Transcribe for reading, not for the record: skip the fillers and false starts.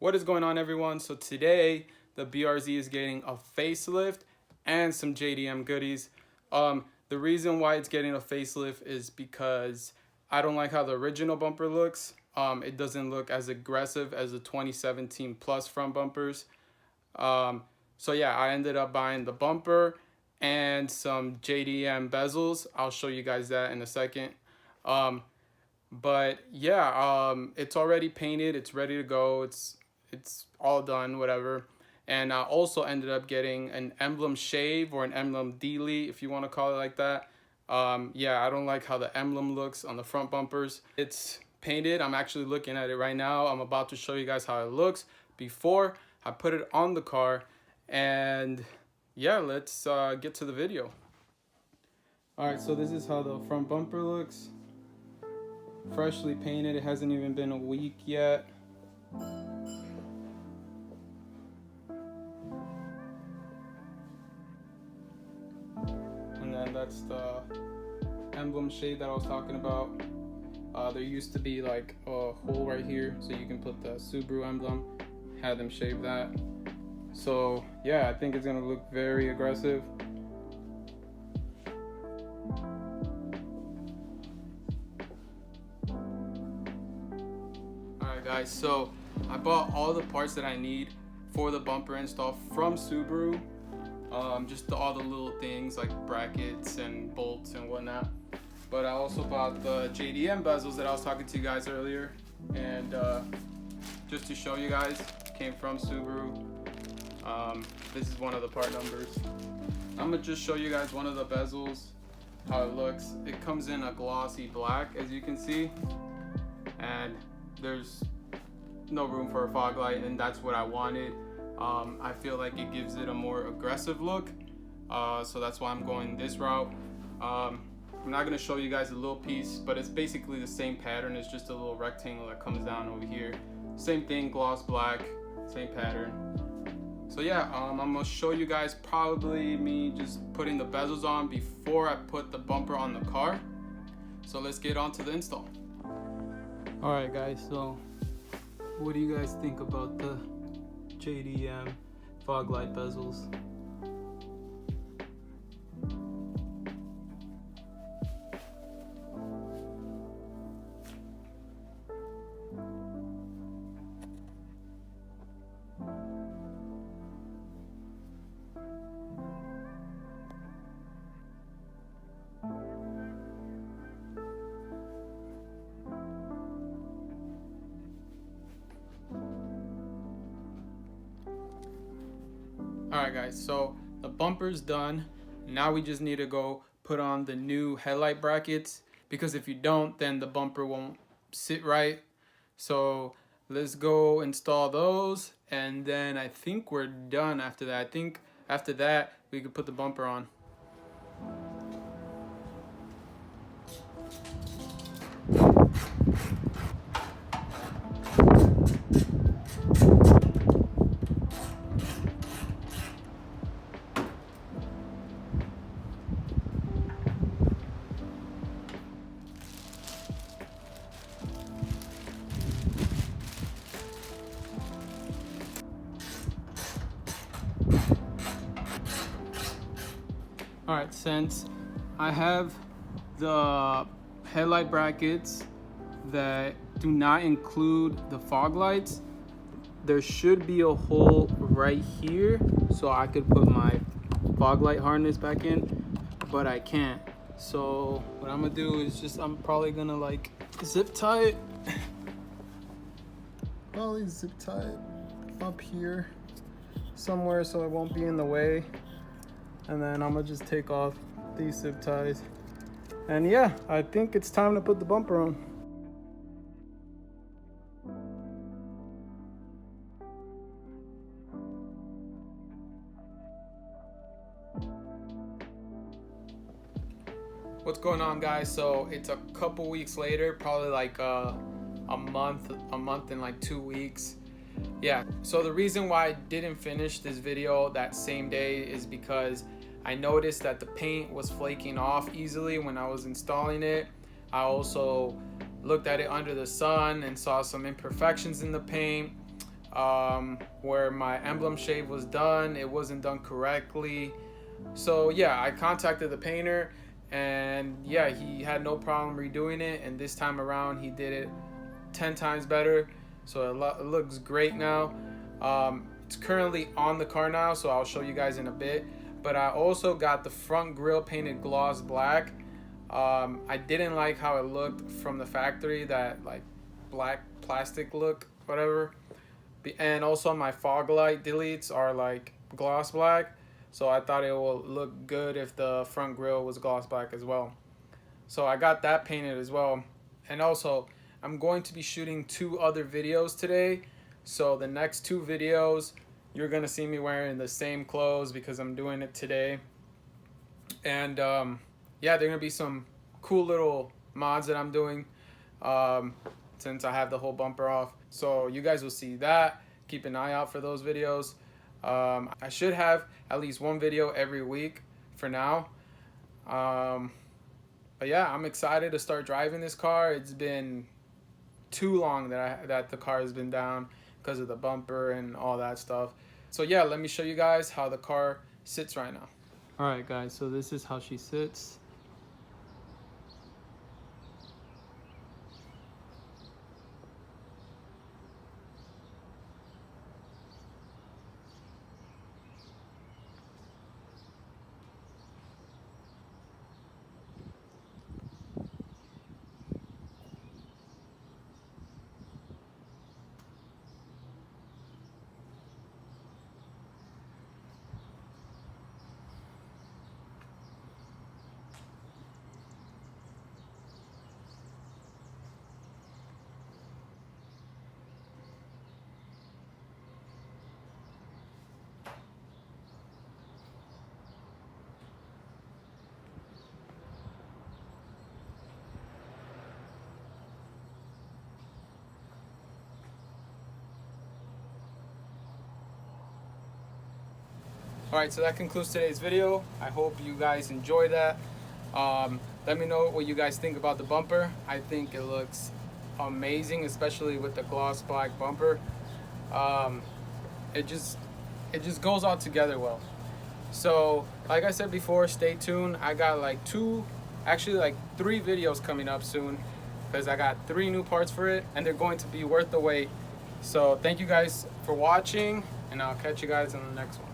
What is going on, everyone? So today the BRZ is getting a facelift and some JDM goodies. The reason why it's getting a facelift is because I don't like how the original bumper looks. It doesn't look as aggressive as the 2017 plus front bumpers. So yeah, I ended up buying the bumper and some JDM bezels. I'll show you guys that in a second. But yeah, it's already painted. It's ready to go. It's all done, whatever. And I also ended up getting an Emblem shave or an Emblem delete, if you want to call it like that. Yeah, I don't like how the Emblem looks on the front bumpers. It's painted. I'm actually looking at it right now. I'm about to show you guys how it looks before I put it on the car. And yeah, let's get to the video. All right, so this is how the front bumper looks. Freshly painted. It hasn't even been a week yet. And then that's the Emblem shade that I was talking about. There used to be like a hole right here, so you can put the SUBARU emblem. Had them shave that. So yeah, I think it's gonna look very aggressive. Alright guys, so I bought all the parts that I need for the bumper install from SUBARU. Just all the little things like brackets and bolts and whatnot. But I also bought the JDM bezels that I was talking to you guys earlier. And just to show you guys, came from SUBARU. This is one of the part numbers. I'm gonna just show you guys one of the bezels, how it looks. It comes in a glossy black, as you can see. And there's no room for a fog light, and that's what I wanted. I feel like it gives it a more aggressive look, so that's why I'm going this route. I'm not going to show you guys a little piece, but it's basically the same pattern. It's just a little rectangle that comes down over here. Same thing, gloss black, same pattern. So yeah, I'm going to show you guys probably me just putting the bezels on before I put the bumper on the car. So let's get on to the install. Alright guys, so what do you guys think about the JDM fog light bezels? Alright guys, so the bumper's done. Now we just need to go put on the new headlight brackets, because if you don't, then the bumper won't sit right. So let's go install those, and then I think we're done after that. I think after that we could put the bumper on. Alright, since I have the headlight brackets that do not include the fog lights, there should be a hole right here so I could put my fog light harness back in, but I can't. So what I'm gonna do is I'm probably gonna like zip tie it. Probably zip tie it up here somewhere so it won't be in the way. And then I'm gonna just take off these zip ties. And yeah, I think it's time to put the bumper on. What's going on, guys? So it's a couple weeks later, probably like a month and like 2 weeks. Yeah, so the reason why I didn't finish this video that same day is because I noticed that the paint was flaking off easily when I was installing it. I also looked at it under the sun and saw some imperfections in the paint. where my emblem shave was done. It wasn't done correctly. So yeah, I contacted the painter, and yeah, he had no problem redoing it, and this time around he did it 10 times better. So it looks great now. It's currently on the car now, so I'll show you guys in a bit. But I also got the front grille painted gloss black. I didn't like how it looked from the factory, that like black plastic look, whatever. And also my fog light deletes are like gloss black, so I thought it will look good if the front grille was gloss black as well. So I got that painted as well. And also I'm going to be shooting 2 other videos today, so the next 2 videos you're gonna see me wearing the same clothes because I'm doing it today. And yeah, there are gonna be some cool little mods that I'm doing since I have the whole bumper off. So you guys will see that. Keep an eye out for those videos. I should have at least 1 video every week for now. But yeah, I'm excited to start driving this car. It's been too long that the car has been down because of the bumper and all that stuff. So yeah, let me show you guys how the car sits right now. All right guys, so this is how she sits. Alright, so that concludes today's video. I hope you guys enjoy that. Let me know what you guys think about the bumper. I think it looks amazing, especially with the gloss black bumper. It just goes all together well. So like I said before, stay tuned. I got like 3 videos coming up soon, because I got 3 new parts for it, and they're going to be worth the wait. So thank you guys for watching, and I'll catch you guys in the next one.